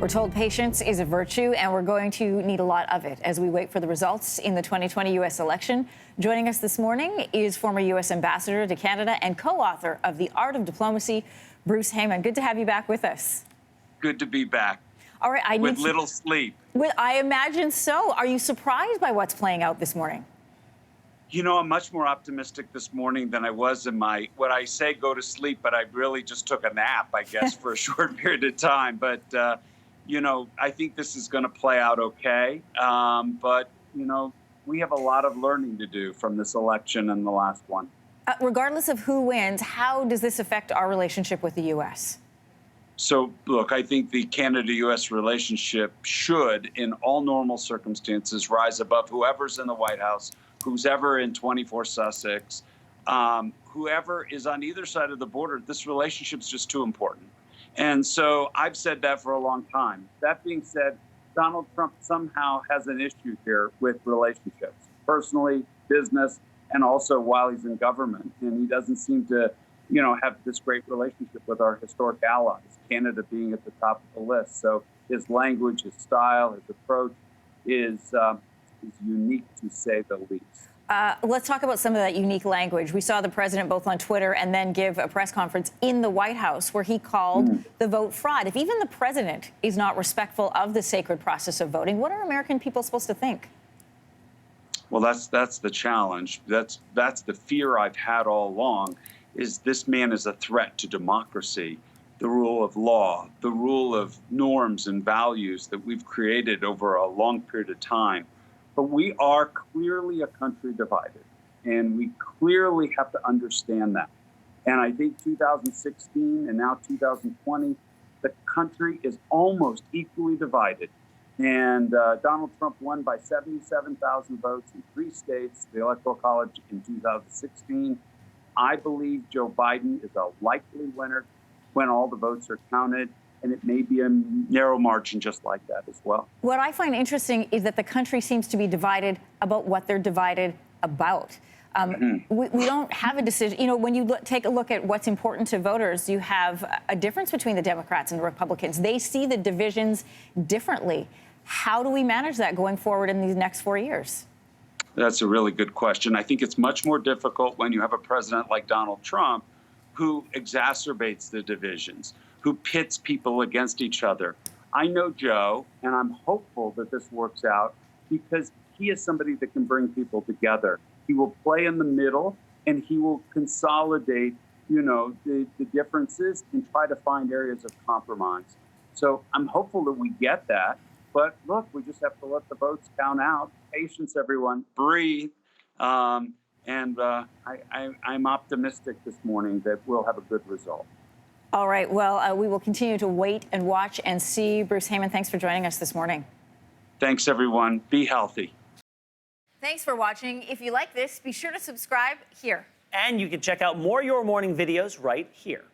We're told patience is a virtue, and we're going to need a lot of it as we wait for the results in the 2020 U.S. election. Joining us this morning is former U.S. Ambassador to Canada and co-author of The Art of Diplomacy, Bruce Heyman. Good to have you back with us. Good to be back. All right, with little sleep. I imagine so. Are you surprised by what's playing out this morning? You know, I'm much more optimistic this morning than I was in my, what I say go to sleep, but I really just took a nap, I guess, for a short period of time. But, you know, I think this is going to play out okay. But, you know, we have a lot of learning to do from this election and the last one. Regardless of who wins, how does this affect our relationship with the U.S.? So, look, I think the Canada-U.S. relationship should, in all normal circumstances, rise above whoever's in the White House, who's ever in 24 Sussex, whoever is on either side of the border. This relationship's just too important. And so I've said that for a long time. That being said, Donald Trump somehow has an issue here with relationships, personally, business, and also while he's in government. And he doesn't seem to, you know, have this great relationship with our historic allies, Canada being at the top of the list. So his language, his style, his approach is unique, to say the least. Let's talk about some of that unique language. We saw the president both on Twitter and then give a press conference in the White House where he called the vote fraud. If even the president is not respectful of the sacred process of voting, what are American people supposed to think? Well, that's the challenge. That's the fear I've had all along, is this man is a threat to democracy, the rule of law, the rule of norms and values that we've created over a long period of time. But we are clearly a country divided, and we clearly have to understand that. And I think 2016 and now 2020, the country is almost equally divided. And Donald Trump won by 77,000 votes in 3 states, the Electoral College in 2016. I believe Joe Biden is a likely winner when all the votes are counted. And it may be a narrow margin just like that as well. What I find interesting is that the country seems to be divided about what they're divided about. We don't have a decision. You know, when you take a look at what's important to voters, you have a difference between the Democrats and the Republicans. They see the divisions differently. How do we manage that going forward in these next 4 years? That's a really good question. I think it's much more difficult when you have a president like Donald Trump who exacerbates the divisions, who pits people against each other. I know Joe, and I'm hopeful that this works out because he is somebody that can bring people together. He will play in the middle, and he will consolidate, you know, the differences and try to find areas of compromise. So I'm hopeful that we get that. But look, we just have to let the votes count out. Patience, everyone. Breathe. I'm optimistic this morning that we'll have a good result. All right. Well, we will continue to wait and watch and see. Bruce Heyman, thanks for joining us this morning. Thanks, everyone. Be healthy. Thanks for watching. If you like this, be sure to subscribe here. And you can check out more Your Morning videos right here.